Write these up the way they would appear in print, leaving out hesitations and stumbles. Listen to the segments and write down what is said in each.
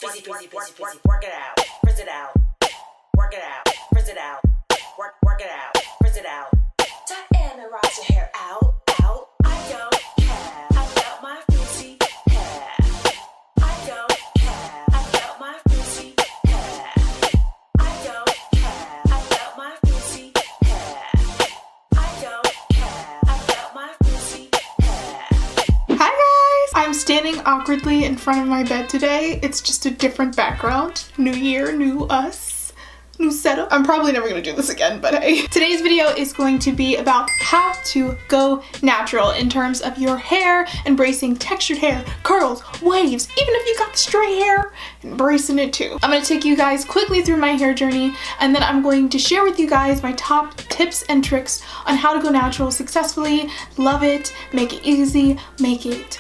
Frizzy, frizzy, frizzy, frizzy, work it out, frizz it out, work it out, frizz it out, work it out, frizz it out. Tame and rise your hair out, out. I don't care about my frizzy hair. I don't care about my frizzy hair. I don't care about my frizzy hair. I don't care about my frizzy hair. Hi guys! I'm standing awkwardly in front of my bed today. It's just a different background. New year, new us, new setup. I'm probably never gonna do this again, but hey. Today's video is going to be about how to go natural in terms of your hair, embracing textured hair, curls, waves, even if you got stray hair, embracing it too. I'm gonna take you guys quickly through my hair journey, and then I'm going to share with you guys my top tips and tricks on how to go natural successfully. Love it, make it easy, make it,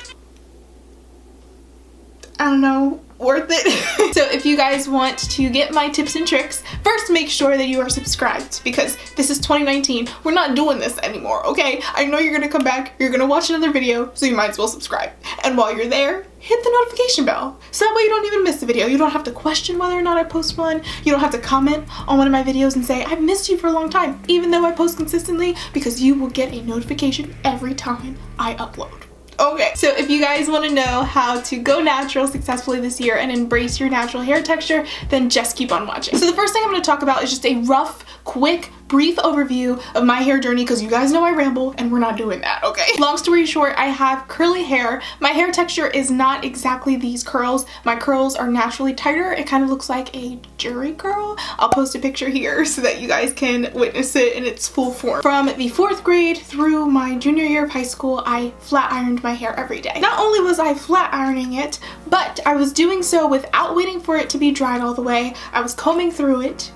I don't know, worth it. So if you guys want to get my tips and tricks, first make sure that you are subscribed, because this is 2019. We're not doing this anymore, okay? I know you're gonna come back, you're gonna watch another video, so you might as well subscribe. And while you're there, hit the notification bell, so that way you don't even miss the video. You don't have to question whether or not I post one. You don't have to comment on one of my videos and say, I've missed you for a long time, even though I post consistently, because you will get a notification every time I upload. Okay, so if you guys want to know how to go natural successfully this year and embrace your natural hair texture, then just keep on watching. So the first thing I'm going to talk about is just a rough, quick, brief overview of my hair journey, because you guys know I ramble and we're not doing that, okay? Long story short, I have curly hair. My hair texture is not exactly these curls. My curls are naturally tighter. It kind of looks like a jury curl. I'll post a picture here so that you guys can witness it in its full form. From the 4th grade through my junior year of high school, I flat ironed my hair every day. Not only was I flat ironing it, but I was doing so without waiting for it to be dried all the way. I was combing through it,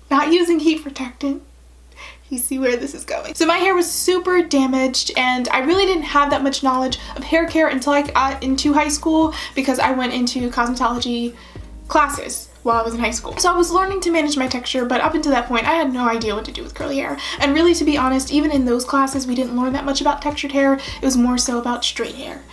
not using heat protectant. You see where this is going. So my hair was super damaged, and I really didn't have that much knowledge of hair care until I got into high school, because I went into cosmetology classes while I was in high school. So I was learning to manage my texture, but up until that point, I had no idea what to do with curly hair. And really, to be honest, even in those classes, we didn't learn that much about textured hair. It was more so about straight hair.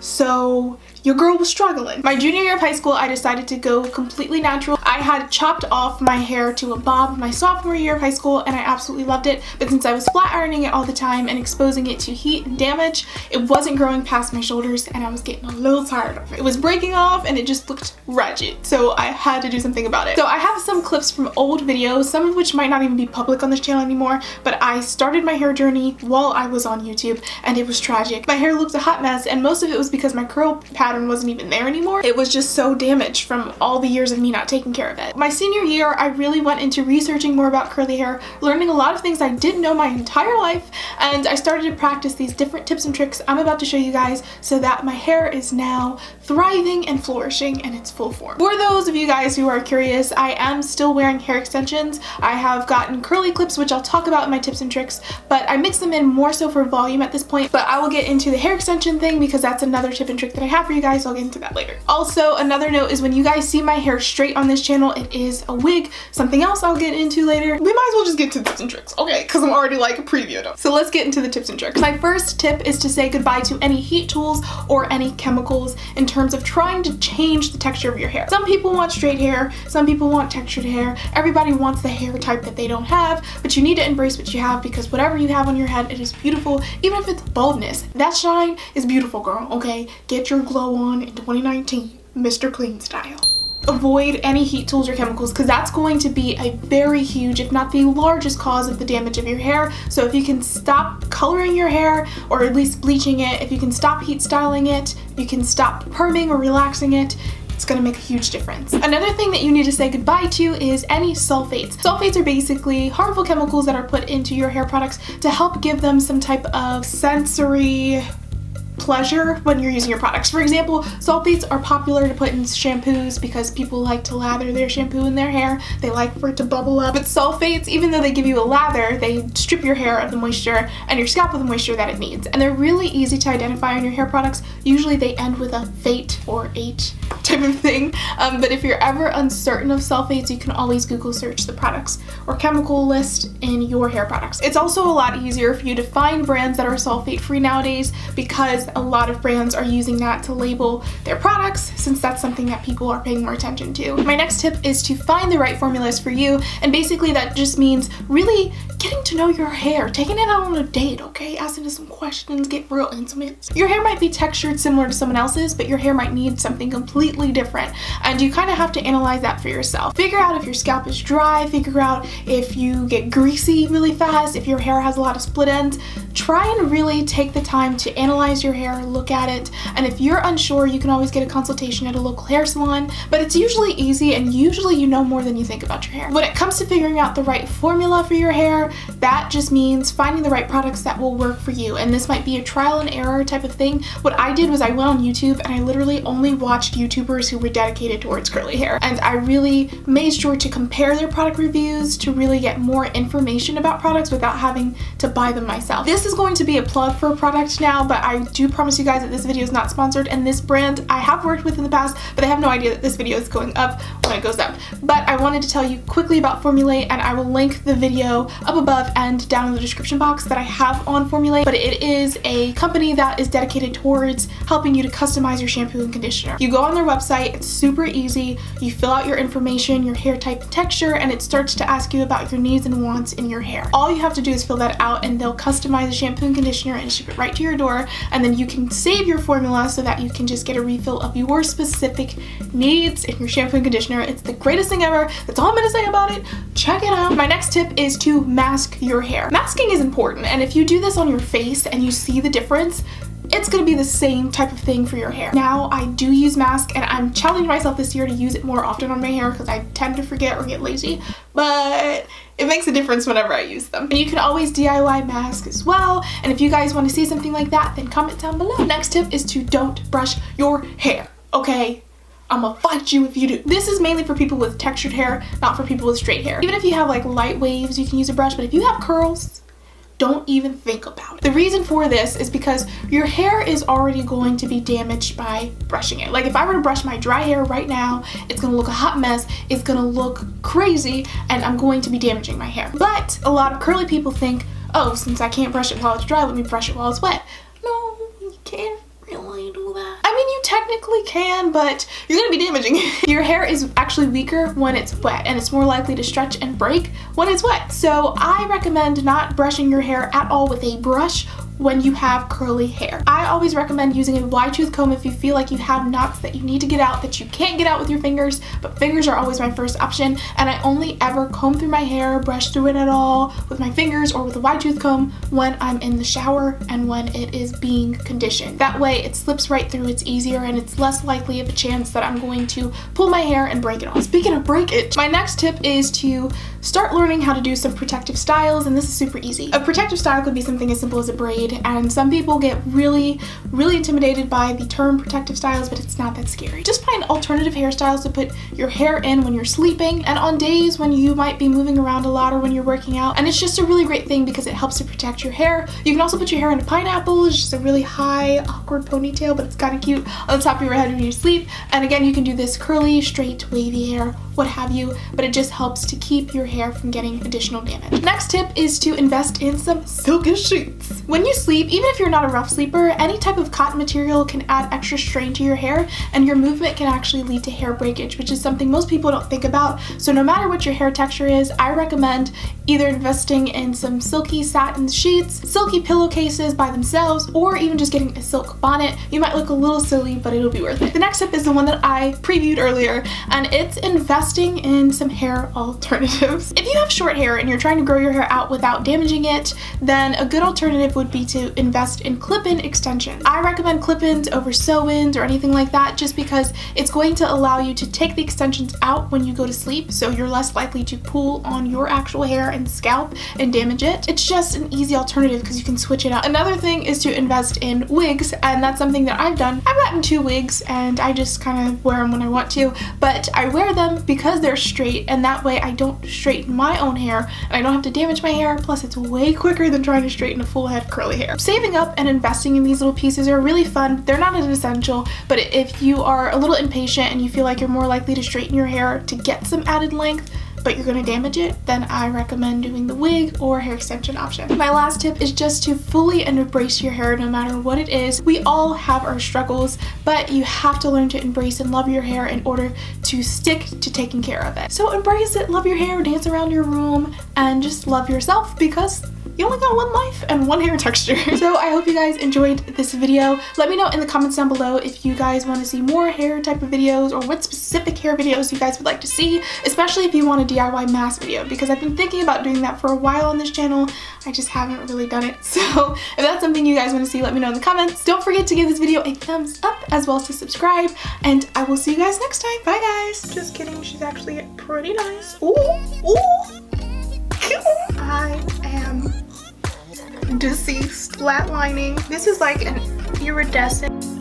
So your girl was struggling. My junior year of high school, I decided to go completely natural. I had chopped off my hair to a bob my sophomore year of high school, and I absolutely loved it. But since I was flat ironing it all the time and exposing it to heat and damage, it wasn't growing past my shoulders, and I was getting a little tired of it. It was breaking off and it just looked wretched. So I had to do something about it. So I have some clips from old videos, some of which might not even be public on this channel anymore, but I started my hair journey while I was on YouTube, and it was tragic. My hair looked a hot mess, and most of it was because my curl pattern wasn't even there anymore. It was just so damaged from all the years of me not taking care of it. My senior year, I really went into researching more about curly hair, learning a lot of things I didn't know my entire life, and I started to practice these different tips and tricks I'm about to show you guys, so that my hair is now thriving and flourishing in its full form. For those of you guys who are curious, I am still wearing hair extensions. I have gotten curly clips, which I'll talk about in my tips and tricks, but I mix them in more so for volume at this point. But I will get into the hair extension thing, because that's another tip and trick that I have for you guys. I'll get into that later. Also, another note is when you guys see my hair straight on this channel, it is a wig. Something else I'll get into later. We might as well just get to the tips and tricks, okay? Because I'm already like previewed them. So let's get into the tips and tricks. My first tip is to say goodbye to any heat tools or any chemicals in terms of trying to change the texture of your hair. Some people want straight hair, some people want textured hair. Everybody wants the hair type that they don't have, but you need to embrace what you have, because whatever you have on your head, it is beautiful, even if it's baldness. That shine is beautiful, girl, okay? Get your glow on in 2019, Mr. Clean style. Avoid any heat tools or chemicals, because that's going to be a very huge, if not the largest, cause of the damage of your hair. So if you can stop coloring your hair, or at least bleaching it, if you can stop heat styling it, you can stop perming or relaxing it, it's gonna make a huge difference. Another thing that you need to say goodbye to is any sulfates. Sulfates are basically harmful chemicals that are put into your hair products to help give them some type of sensory pleasure when you're using your products. For example, sulfates are popular to put in shampoos because people like to lather their shampoo in their hair. They like for it to bubble up. But sulfates, even though they give you a lather, they strip your hair of the moisture and your scalp of the moisture that it needs. And they're really easy to identify on your hair products. Usually they end with a fate or H type of thing. But if you're ever uncertain of sulfates, you can always Google search the products or chemical list in your hair products. It's also a lot easier for you to find brands that are sulfate free nowadays, because a lot of brands are using that to label their products, since that's something that people are paying more attention to. My next tip is to find the right formulas for you, and basically that just means really getting to know your hair, taking it out on a date, okay? Asking it some questions, get real intimate. Your hair might be textured similar to someone else's, but your hair might need something completely different, and you kind of have to analyze that for yourself. Figure out if your scalp is dry, figure out if you get greasy really fast, if your hair has a lot of split ends. Try and really take the time to analyze your hair, look at it, and if you're unsure, you can always get a consultation at a local hair salon, but it's usually easy and usually you know more than you think about your hair. When it comes to figuring out the right formula for your hair, that just means finding the right products that will work for you, and this might be a trial and error type of thing. What I did was I went on YouTube and I literally only watched YouTubers who were dedicated towards curly hair, and I really made sure to compare their product reviews to really get more information about products without having to buy them myself. This is going to be a plug for a product now, but I do promise you guys that this video is not sponsored, and this brand I have worked with in the past, but I have no idea that this video is going up when it goes up. But I wanted to tell you quickly about Formulate, and I will link the video up above and down in the description box that I have on Formulate, but it is a company that is dedicated towards helping you to customize your shampoo and conditioner. You go on their website, it's super easy, you fill out your information, your hair type and texture, and it starts to ask you about your needs and wants in your hair. All you have to do is fill that out and they'll customize the shampoo and conditioner and ship it right to your door, and then you can save your formula so that you can just get a refill of your specific needs in your shampoo and conditioner. It's the greatest thing ever. That's all I'm gonna say about it. Check it out. My next tip is to mask your hair. Masking is important, and if you do this on your face and you see the difference, it's gonna be the same type of thing for your hair. Now, I do use mask, and I'm challenging myself this year to use it more often on my hair because I tend to forget or get lazy, but it makes a difference whenever I use them. And you can always DIY mask as well, and if you guys want to see something like that, then comment down below. Next tip is to don't brush your hair, okay? I'm gonna fight you if you do. This is mainly for people with textured hair, not for people with straight hair. Even if you have like light waves, you can use a brush, but if you have curls, don't even think about it. The reason for this is because your hair is already going to be damaged by brushing it. Like if I were to brush my dry hair right now, it's gonna look a hot mess, it's gonna look crazy, and I'm going to be damaging my hair. But a lot of curly people think, oh, since I can't brush it while it's dry, let me brush it while it's wet. No, you can't really do that. I mean, you technically can, but you're gonna be damaging it. Your hair is actually weaker when it's wet, and it's more likely to stretch and break when it's wet. So I recommend not brushing your hair at all with a brush when you have curly hair. I always recommend using a wide tooth comb if you feel like you have knots that you need to get out that you can't get out with your fingers, but fingers are always my first option, and I only ever comb through my hair, brush through it at all with my fingers or with a wide tooth comb when I'm in the shower and when it is being conditioned. That way it slips right through, it's easier, and it's less likely of a chance that I'm going to pull my hair and break it off. Speaking of breakage, my next tip is to start learning how to do some protective styles, and this is super easy. A protective style could be something as simple as a braid, and some people get really intimidated by the term protective styles, but it's not that scary. Just find alternative hairstyles to put your hair in when you're sleeping and on days when you might be moving around a lot or when you're working out, and it's just a really great thing because it helps to protect your hair. You can also put your hair in a pineapple. It's just a really high, awkward ponytail, but it's kind of cute on the top of your head when you sleep. And again, you can do this curly, straight, wavy hair, what have you, but it just helps to keep your hair from getting additional damage. Next tip is to invest in some silky sheets. When you sleep, even if you're not a rough sleeper, any type of cotton material can add extra strain to your hair, and your movement can actually lead to hair breakage, which is something most people don't think about. So no matter what your hair texture is, I recommend either investing in some silky satin sheets, silky pillowcases by themselves, or even just getting a silk bonnet. You might look a little silly, but it'll be worth it. The next tip is the one that I previewed earlier, and it's investing in some hair alternatives. If you have short hair and you're trying to grow your hair out without damaging it, then a good alternative would be to invest in clip-in extensions. I recommend clip-ins over sew-ins or anything like that, just because it's going to allow you to take the extensions out when you go to sleep, so you're less likely to pull on your actual hair and scalp and damage it. It's just an easy alternative because you can switch it out. Another thing is to invest in wigs, and that's something that I've done. I've gotten 2 wigs and I just kind of wear them when I want to, but I wear them because they're straight, and that way I don't straighten my own hair and I don't have to damage my hair, plus it's way quicker than trying to straighten a full head of curly hair. Saving up and investing in these little pieces are really fun. They're not an essential, but if you are a little impatient and you feel like you're more likely to straighten your hair to get some added length, but you're gonna damage it, then I recommend doing the wig or hair extension option. My last tip is just to fully embrace your hair no matter what it is. We all have our struggles, but you have to learn to embrace and love your hair in order to stick to taking care of it. So embrace it, love your hair, dance around your room, and just love yourself because you only got one life and one hair texture. So I hope you guys enjoyed this video. Let me know in the comments down below if you guys want to see more hair type of videos or what specific hair videos you guys would like to see, especially if you want a DIY mask video, because I've been thinking about doing that for a while on this channel. I just haven't really done it. So if that's something you guys want to see, let me know in the comments. Don't forget to give this video a thumbs up as well as to subscribe, and I will see you guys next time. Bye guys. Just kidding, she's actually pretty nice. Ooh, ooh. I am deceased, flatlining. This is like an iridescent